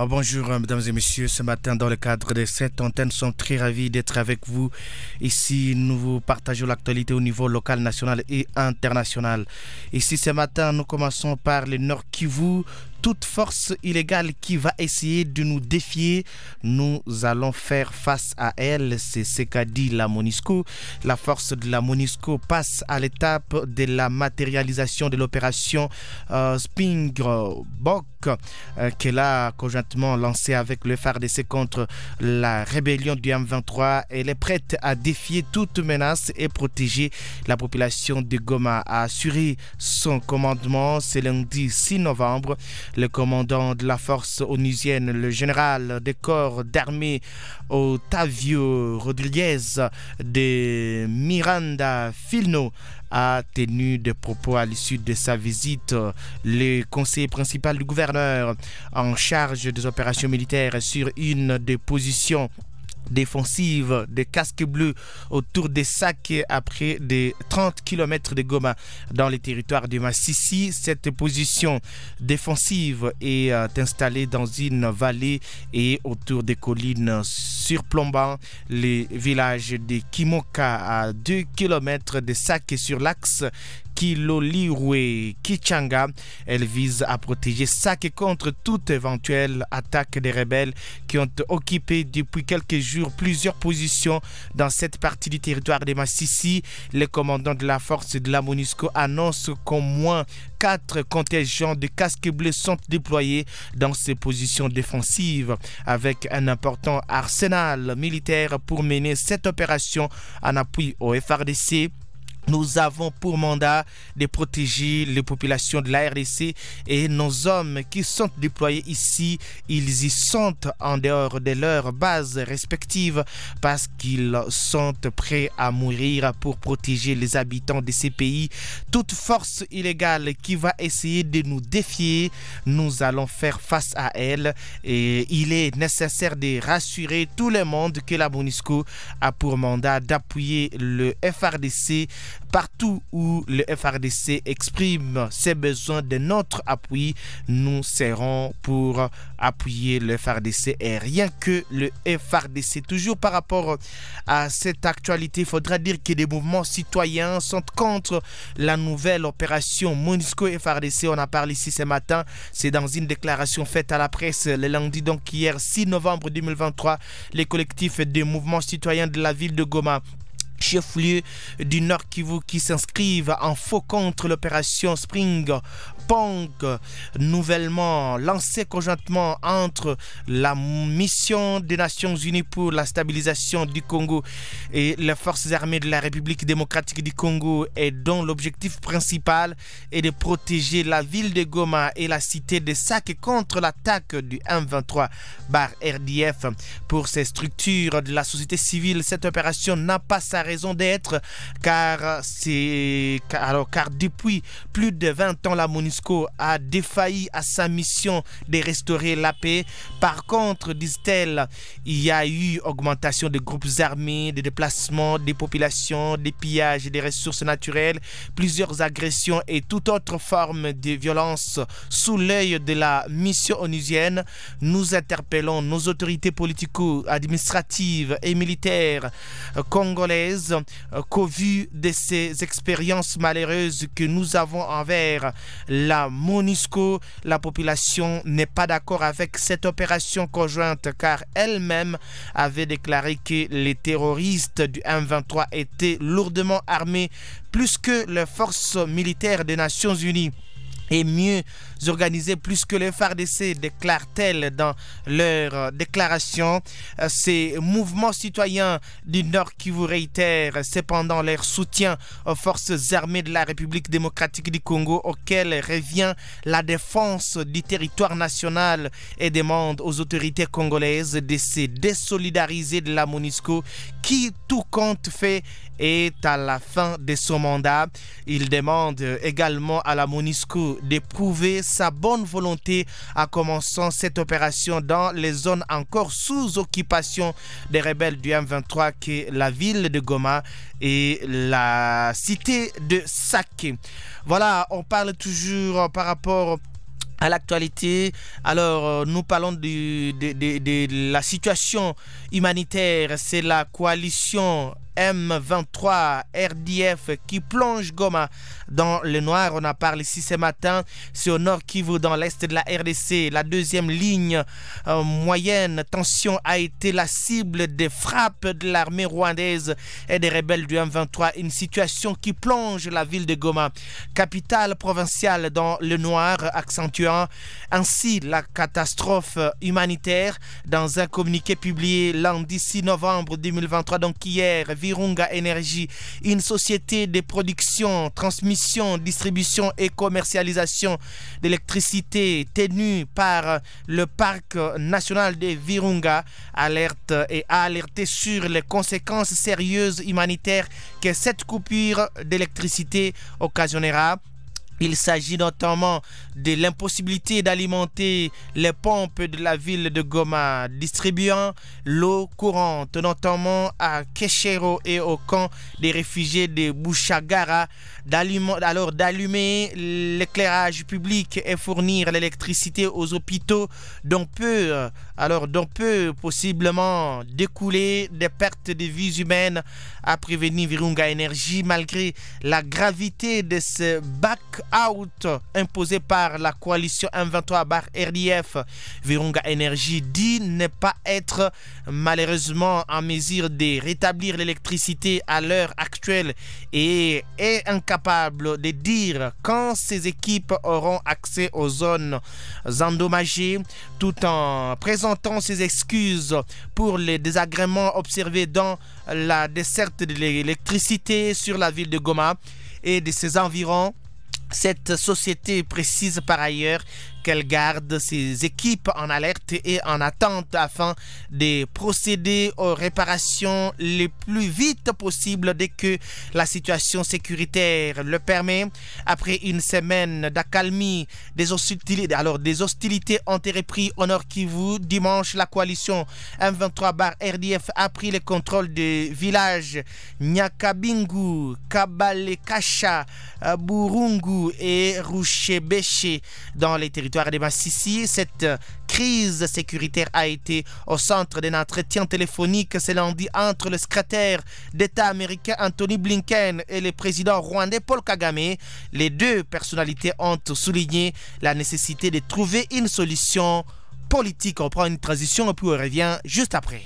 Bonjour mesdames et messieurs, ce matin dans le cadre de cette antenne, nous sommes très ravis d'être avec vous. Ici, nous vous partageons l'actualité au niveau local, national et international. Ici, ce matin, nous commençons par le Nord Kivu. Toute force illégale qui va essayer de nous défier, nous allons faire face à elle. C'est ce qu'a dit la MONUSCO. La force de la MONUSCO passe à l'étape de la matérialisation de l'opération Springbok qu'elle a conjointement lancée avec le FARDC contre la rébellion du M23. Elle est prête à défier toute menace et protéger la population de Goma. A assuré son commandement ce lundi 6 novembre. Le commandant de la force onusienne, le général des corps d'armée Otavio Rodriguez de Miranda Filno, a tenu des propos à l'issue de sa visite. Le conseiller principal du gouverneur en charge des opérations militaires sur une des positions défensive des casques bleus autour des sacs à près de 30 km de Goma dans les territoires de Massissi. Cette position défensive est installée dans une vallée et autour des collines surplombant les villages de Kimoka à 2 km de Sac sur l'axe Kiloliroué-Kichanga. Elle vise à protéger Sac contre toute éventuelle attaque des rebelles qui ont occupé depuis quelques jours plusieurs positions dans cette partie du territoire de Massissi. Les commandants de la force de la MONUSCO annoncent qu'au moins 4 contingents de casques bleus sont déployés dans ces positions défensives avec un important arsenal militaire pour mener cette opération en appui au FARDC. Nous avons pour mandat de protéger les populations de la RDC et nos hommes qui sont déployés ici, ils y sont en dehors de leurs bases respectives parce qu'ils sont prêts à mourir pour protéger les habitants de ces pays. Toute force illégale qui va essayer de nous défier, nous allons faire face à elle et il est nécessaire de rassurer tout le monde que la MONUSCO a pour mandat d'appuyer le FARDC partout où le FARDC exprime ses besoins de notre appui. Nous serons pour appuyer le FARDC et rien que le FARDC. Toujours par rapport à cette actualité, il faudra dire que des mouvements citoyens sont contre la nouvelle opération MONUSCO et FARDC. On en parle ici ce matin. C'est dans une déclaration faite à la presse le lundi, donc hier 6 novembre 2023. Les collectifs des mouvements citoyens de la ville de Goma, chef-lieu du Nord Kivu, qui s'inscrivent en faux contre l'opération Springbok, nouvellement lancée conjointement entre la mission des Nations Unies pour la stabilisation du Congo et les forces armées de la République démocratique du Congo, et dont l'objectif principal est de protéger la ville de Goma et la cité de Sac contre l'attaque du M23/RDF. Pour ces structures de la société civile, cette opération n'a pas sa raison d'être car depuis plus de 20 ans, la MONUSCO a défailli à sa mission de restaurer la paix. Par contre, disent-elles, il y a eu augmentation des groupes armés, des déplacements des populations, des pillages des ressources naturelles, plusieurs agressions et toute autre forme de violence sous l'œil de la mission onusienne. Nous interpellons nos autorités politico-administratives et militaires congolaises qu'au vu de ces expériences malheureuses que nous avons envers la MONUSCO, la population n'est pas d'accord avec cette opération conjointe car elle-même avait déclaré que les terroristes du M23 étaient lourdement armés plus que les forces militaires des Nations Unies et mieux organisés plus que les FARDC, déclarent-elles dans leur déclaration. Ces mouvements citoyens du Nord qui vous réitèrent cependant leur soutien aux forces armées de la République démocratique du Congo, auxquelles revient la défense du territoire national, et demandent aux autorités congolaises de se désolidariser de la MONUSCO qui, tout compte fait, est à la fin de son mandat. Il demande également à la MONUSCO d'éprouver sa bonne volonté en commençant cette opération dans les zones encore sous occupation des rebelles du M23, qui est la ville de Goma et la cité de Saké. Voilà, on parle toujours par rapport À l'actualité, alors nous parlons de la situation humanitaire. C'est la coalition M23 RDF qui plonge Goma dans le noir. On en parle ici ce matin. C'est au nord Kivu, dans l'est de la RDC. La deuxième ligne moyenne tension a été la cible des frappes de l'armée rwandaise et des rebelles du M23. Une situation qui plonge la ville de Goma, capitale provinciale, dans le noir, accentuant ainsi la catastrophe humanitaire. Dans un communiqué publié lundi 6 novembre 2023, donc hier, Virunga Energy, une société de production, transmission, distribution et commercialisation d'électricité tenue par le parc national de Virunga, alerte et a alerté sur les conséquences sérieuses humanitaires que cette coupure d'électricité occasionnera. Il s'agit notamment de l'impossibilité d'alimenter les pompes de la ville de Goma, distribuant l'eau courante, notamment à Keshero et au camp des réfugiés de Bouchagara, d'allumer l'éclairage public et fournir l'électricité aux hôpitaux, dont peut possiblement découler des pertes de vies humaines, a prévenu Virunga Energy. Malgré la gravité de ce back-out imposé par la coalition M23/RDF, Virunga Energy dit ne pas être malheureusement en mesure de rétablir l'électricité à l'heure actuelle et est incapable de dire quand ces équipes auront accès aux zones endommagées, tout en présentant ses excuses pour les désagréments observés dans la desserte de l'électricité sur la ville de Goma et de ses environs. Cette société précise par ailleurs qu'elle garde ses équipes en alerte et en attente afin de procéder aux réparations les plus vite possible dès que la situation sécuritaire le permet. Après une semaine d'accalmie, des hostilités ont été reprises au nord Kivu. Dimanche, la coalition M23/RDF a pris le contrôle des villages Nyakabingu, Kabalekasha, Burungu et Rushebeshe dans les territoires de Masisi. Cette crise sécuritaire a été au centre d'un entretien téléphonique ce lundi entre le secrétaire d'État américain Anthony Blinken et le président rwandais Paul Kagame. Les deux personnalités ont souligné la nécessité de trouver une solution politique. On prend une transition et puis on revient juste après.